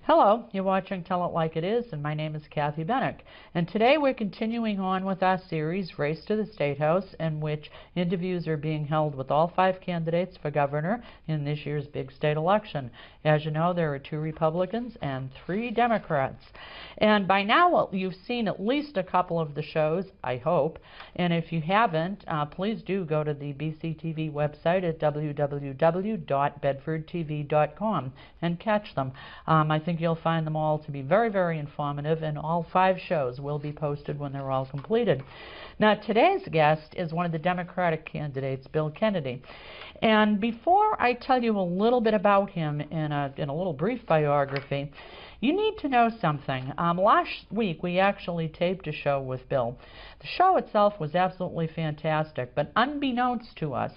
Hello, you're watching Tell It Like It Is, and my name is Kathy Benuck. And today we're continuing on with our series, Race to the State House, in which interviews are being held with all 5 candidates for governor in this year's big state election. As you know, there are 2 Republicans and 3 Democrats. And by now you've seen at least a couple of the shows, I hope. And if you haven't, please do go to the BCTV website at www.bedfordtv.com and catch them. I think you'll find them all to be very, very informative, and all 5 shows will be posted when they're all completed. Now, today's guest is one of the Democratic candidates, Bill Kennedy. And before I tell you a little bit about him in a little brief biography, you need to know something. Last week we actually taped a show with Bill. The show itself was absolutely fantastic, but unbeknownst to us,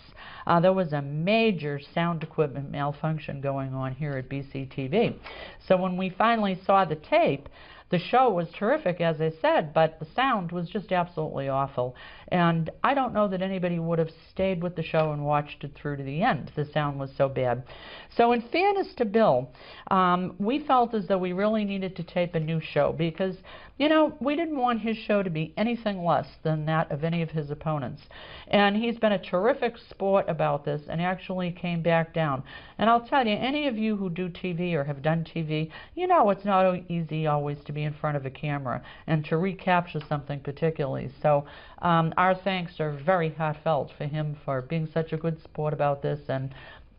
there was a major sound equipment malfunction going on here at BCTV. So when we finally saw the tape, the show was terrific, as I said, but the sound was just absolutely awful. And I don't know that anybody would have stayed with the show and watched it through to the end. The sound was so bad. So in fairness to Bill, we felt as though we really needed to tape a new show because, you know, we didn't want his show to be anything less than that of any of his opponents. And he's been a terrific sport about this and actually came back down. And I'll tell you, any of you who do TV or have done TV, you know it's not easy always to be in front of a camera and to recapture something particularly. So our thanks are very heartfelt for him for being such a good sport about this and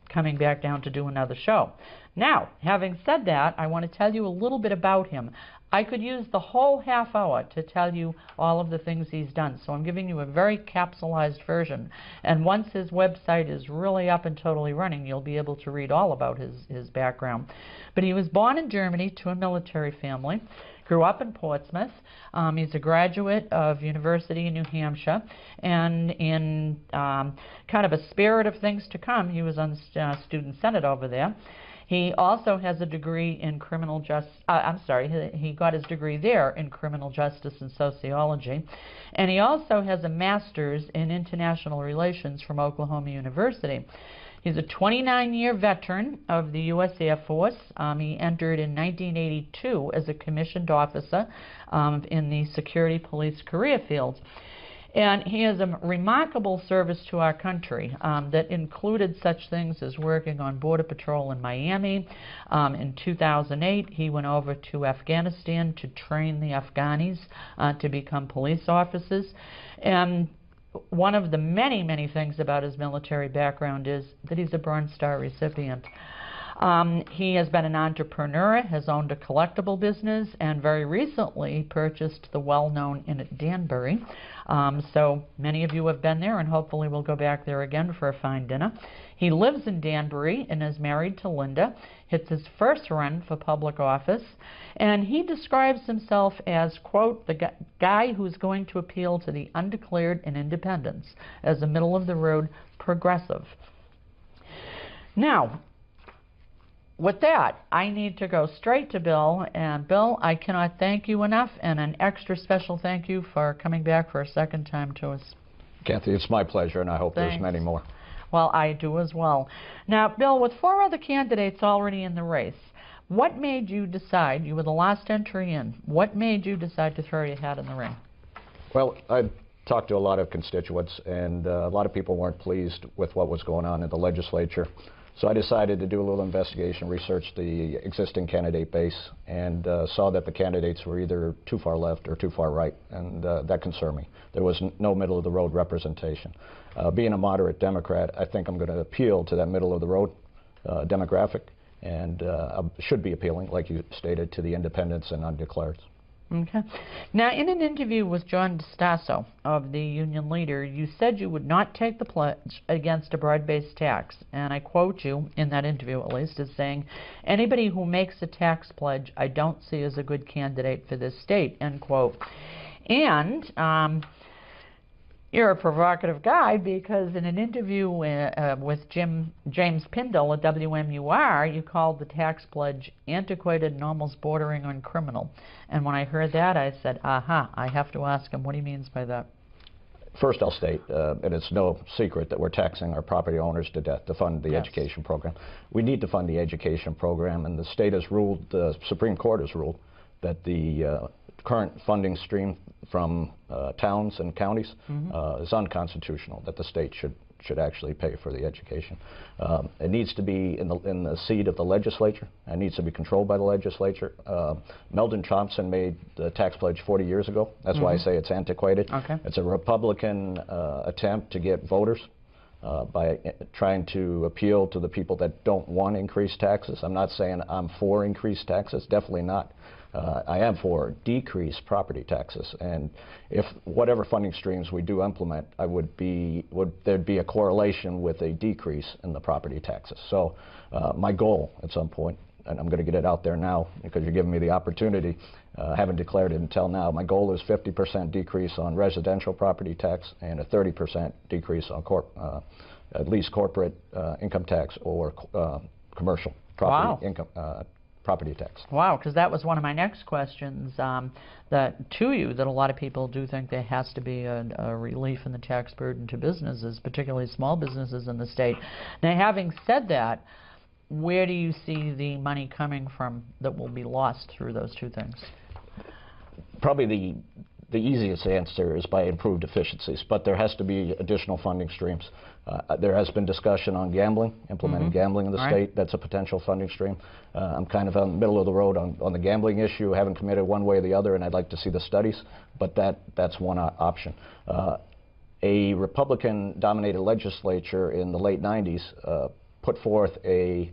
coming back down to do another show. Now, having said that, I want to tell you a little bit about him. I could use the whole half hour to tell you all of the things he's done, so I'm giving you a very capsulized version. And once his website is really up and totally running, you'll be able to read all about his background. But he was born in Germany to a military family, grew up in Portsmouth. He's a graduate of University in New Hampshire, and in kind of a spirit of things to come, he was on the student senate over there. He also has a degree in criminal justice, he got his degree there in criminal justice and sociology. And he also has a master's in international relations from Oklahoma University. He's a 29-year veteran of the U.S. Air Force. He entered in 1982 as a commissioned officer in the security police career field. And he has a remarkable service to our country that included such things as working on Border Patrol in Miami. In 2008, he went over to Afghanistan to train the Afghanis to become police officers. And one of the many, many things about his military background is that he's a Bronze Star recipient. He has been an entrepreneur, has owned a collectible business, and very recently purchased the well-known Inn at Danbury. So many of you have been there, and hopefully we'll go back there again for a fine dinner. He lives in Danbury and is married to Linda. It's his first run for public office, and he describes himself as, quote, the guy who's going to appeal to the undeclared and independents as a middle-of-the-road progressive. Now, with that, I need to go straight to Bill. And Bill, I cannot thank you enough, and an extra special thank you for coming back for a second time to us. Kathy, it's my pleasure, and I hope Thanks. There's many more. Well, I do as well. Now, Bill, with 4 other candidates already in the race, what made you decide, you were the last entry in, what made you decide to throw your hat in the ring? Well, I talked to a lot of constituents, and a lot of people weren't pleased with what was going on in the legislature. So I decided to do a little investigation, research the existing candidate base, and saw that the candidates were either too far left or too far right, and that concerned me. There was no middle-of-the-road representation. Being a moderate Democrat, I think I'm going to appeal to that middle-of-the-road demographic, and should be appealing, like you stated, to the independents and undeclareds. Okay. Now, in an interview with John DeStasso of the Union Leader, you said you would not take the pledge against a broad-based tax. And I quote you, in that interview at least, as saying, anybody who makes a tax pledge I don't see as a good candidate for this state, end quote. And you're a provocative guy, because in an interview with James Pindle at WMUR, you called the tax pledge antiquated and almost bordering on criminal. And when I heard that, I said, aha, I have to ask him what he means by that. First, I'll state, and it's no secret that we're taxing our property owners to death to fund the education program. We need to fund the education program, and the state has ruled, the Supreme Court has ruled, that the current funding stream from towns and counties is unconstitutional, that the state should actually pay for the education. It needs to be in the seat of the legislature. It needs to be controlled by the legislature. Meldon Thompson made the tax pledge 40 years ago. That's why I say it's antiquated. Okay. It's a Republican attempt to get voters by trying to appeal to the people that don't want increased taxes. I'm not saying I'm for increased taxes, definitely not. I am for decreased property taxes, and if whatever funding streams we do implement, there'd be a correlation with a decrease in the property taxes. So my goal at some point, and I'm going to get it out there now because you're giving me the opportunity, I haven't declared it until now, my goal is 50% decrease on residential property tax and a 30% decrease on at least corporate income tax or commercial property income property tax. Wow, because that was one of my next questions that a lot of people do think there has to be a relief in the tax burden to businesses, particularly small businesses in the state. Now, having said that, where do you see the money coming from that will be lost through those two things? Probably the easiest answer is by improved efficiencies, but there has to be additional funding streams. There has been discussion on gambling, implementing gambling in the state. That's a potential funding stream. I'm kind of on the middle of the road on the gambling issue. I haven't committed one way or the other, and I'd like to see the studies, but that's one option. A Republican-dominated legislature in the late 90s put forth a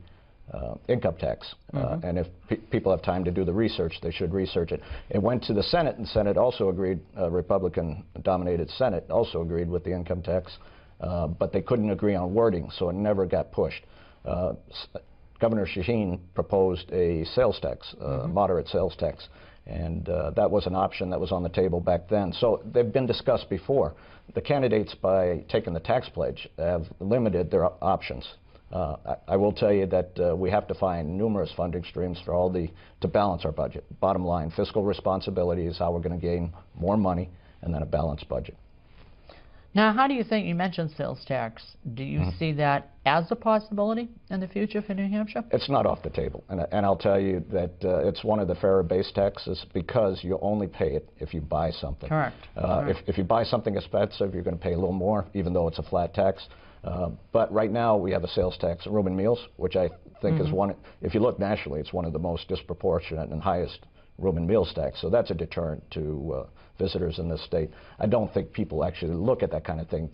income tax, and if people have time to do the research, they should research it. It went to the Senate, and the Senate also agreed, Republican-dominated Senate also agreed with the income tax, but they couldn't agree on wording, so it never got pushed. Governor Shaheen proposed a sales tax, moderate sales tax, and that was an option that was on the table back then. So they've been discussed before. The candidates, by taking the tax pledge, have limited their options. I will tell you that we have to find numerous funding streams for to balance our budget. Bottom line, fiscal responsibility is how we're going to gain more money, and then a balanced budget. Now, how do you think, you mentioned sales tax, do you see that as a possibility in the future for New Hampshire? It's not off the table, and I'll tell you that it's one of the fairer base taxes because you only pay it if you buy something. Correct. If you buy something expensive, you're going to pay a little more, even though it's a flat tax. But right now we have a sales tax on room and meals, which I think is one, if you look nationally, it's one of the most disproportionate and highest room and meals tax. So that's a deterrent to visitors in this state. I don't think people actually look at that kind of thing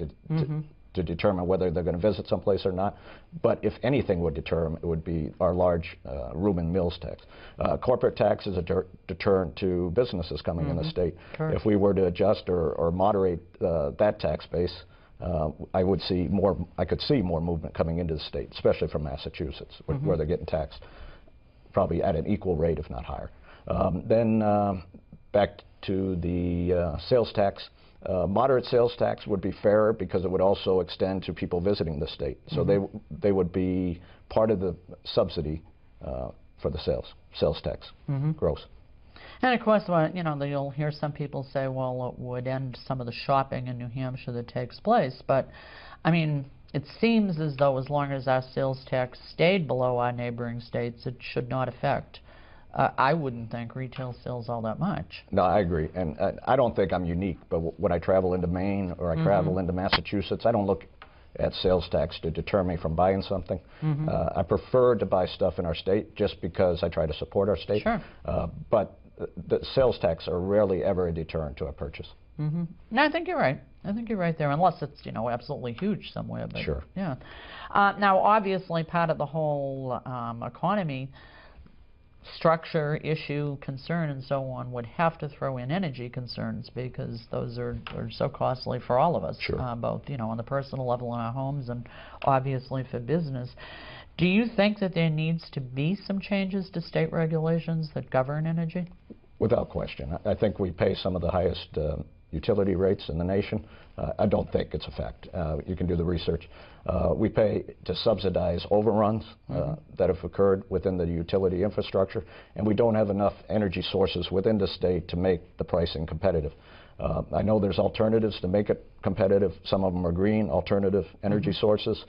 to determine whether they're going to visit someplace or not. But if anything would deter them, it would be our large room and meals tax. Corporate tax is a deterrent to businesses coming in the state. Correct. If we were to adjust or moderate that tax base, I could see more movement coming into the state, especially from Massachusetts, where they're getting taxed probably at an equal rate, if not higher. Then back to the sales tax. Moderate sales tax would be fairer because it would also extend to people visiting the state. So they would be part of the subsidy for the sales tax, gross. And of course, you'll hear some people say, well, it would end some of the shopping in New Hampshire that takes place. But, I mean, it seems as though as long as our sales tax stayed below our neighboring states, it should not affect, I wouldn't think, retail sales all that much. No, I agree. And I don't think I'm unique, but when I travel into Maine or I travel into Massachusetts, I don't look at sales tax to deter me from buying something. I prefer to buy stuff in our state just because I try to support our state. Sure. But the sales tax are rarely ever a deterrent to a purchase. No, I think you're right. I think you're right there, unless it's, absolutely huge somewhere. But, sure. Yeah. Now, obviously, part of the whole economy structure, issue, concern, and so on would have to throw in energy concerns because those are so costly for all of us, both, on the personal level in our homes and obviously for business. Do you think that there needs to be some changes to state regulations that govern energy? Without question. I think we pay some of the highest utility rates in the nation. I don't think it's a fact. You can do the research. We pay to subsidize overruns that have occurred within the utility infrastructure, and we don't have enough energy sources within the state to make the pricing competitive. I know there's alternatives to make it competitive. Some of them are green, alternative energy sources.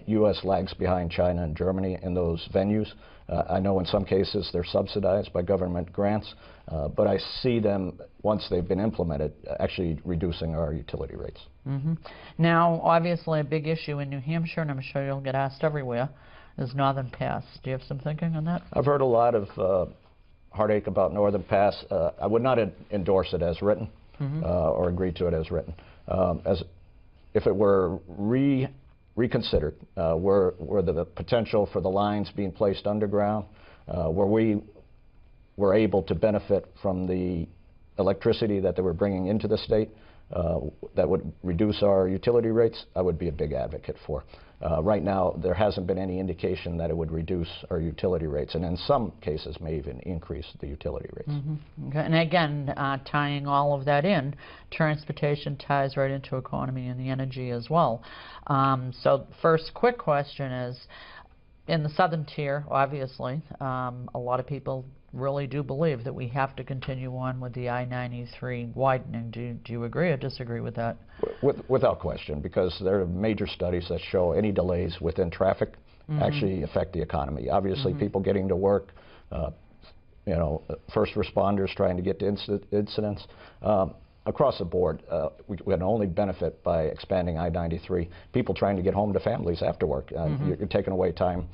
U.S. lags behind China and Germany in those venues. I know in some cases they're subsidized by government grants, but I see them, once they've been implemented, actually reducing our utility rates. Now, obviously a big issue in New Hampshire, and I'm sure you'll get asked everywhere, is Northern Pass. Do you have some thinking on that? I've heard a lot of heartache about Northern Pass. I would not endorse it as written or agree to it as written. If it were reconsidered, were the potential for the lines being placed underground, where we were able to benefit from the electricity that they were bringing into the state, that would reduce our utility rates, I would be a big advocate for. Right now, there hasn't been any indication that it would reduce our utility rates, and in some cases may even increase the utility rates. Okay. And again, tying all of that in, transportation ties right into economy and the energy as well. So first quick question is, in the southern tier, obviously, a lot of people really do believe that we have to continue on with the I-93 widening. Do you agree or disagree with that? Without question, because there are major studies that show any delays within traffic actually affect the economy. Obviously, people getting to work, you know, first responders trying to get to incidents. Across the board, we can only benefit by expanding I-93. People trying to get home to families after work. You're taking away time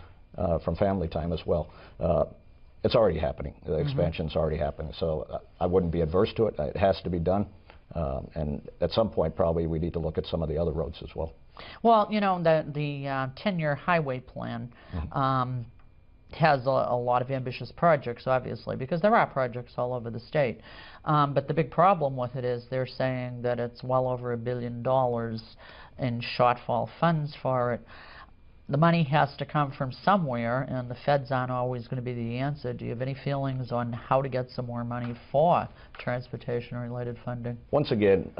from family time as well. It's already happening. The expansion's already happening. So I wouldn't be adverse to it. It has to be done. And at some point, probably, we need to look at some of the other roads as well. Well, you know, the 10-year highway plan has a lot of ambitious projects, obviously, because there are projects all over the state. But the big problem with it is they're saying that it's well over $1 billion in shortfall funds for it. The money has to come from somewhere, and the feds aren't always going to be the answer. Do you have any feelings on how to get some more money for transportation-related funding? Once again,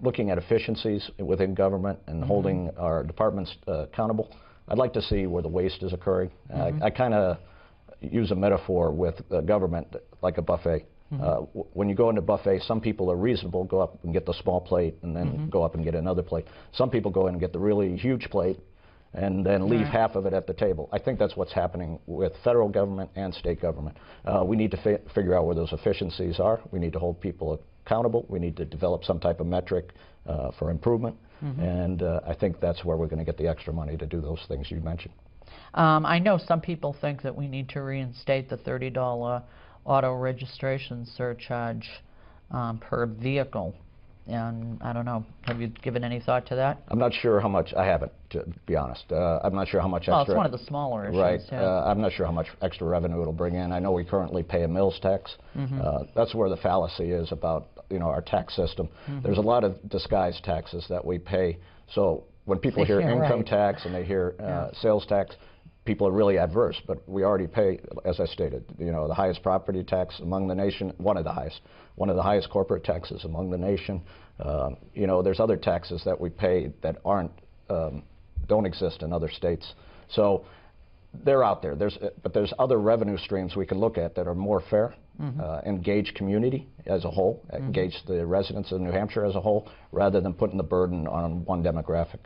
looking at efficiencies within government and holding our departments accountable, I'd like to see where the waste is occurring. I kind of use a metaphor with government like a buffet. When you go into a buffet, some people are reasonable, go up and get the small plate and then go up and get another plate. Some people go in and get the really huge plate and then leave half of it at the table. I think that's what's happening with federal government and state government. We need to figure out where those efficiencies are. We need to hold people accountable. We need to develop some type of metric for improvement. And I think that's where we're going to get the extra money to do those things you mentioned. I know some people think that we need to reinstate the $30 auto registration surcharge per vehicle. And I don't know, have you given any thought to that? I'm not sure how much. I haven't, to be honest. I'm not sure how much extra. Well, it's one of the smaller issues. Right. Yeah. I'm not sure how much extra revenue it'll bring in. I know we currently pay a mills tax. That's where the fallacy is about, you know, our tax system. There's a lot of disguised taxes that we pay. So when people hear income tax and they hear sales tax, people are really adverse, but we already pay, as I stated, you know, the highest property tax among the nation, one of the highest corporate taxes among the nation. You know, there's other taxes that we pay that don't exist in other states. So they're out there. But there's other revenue streams we can look at that are more fair, engage community as a whole, engage the residents of New Hampshire as a whole, rather than putting the burden on one demographic.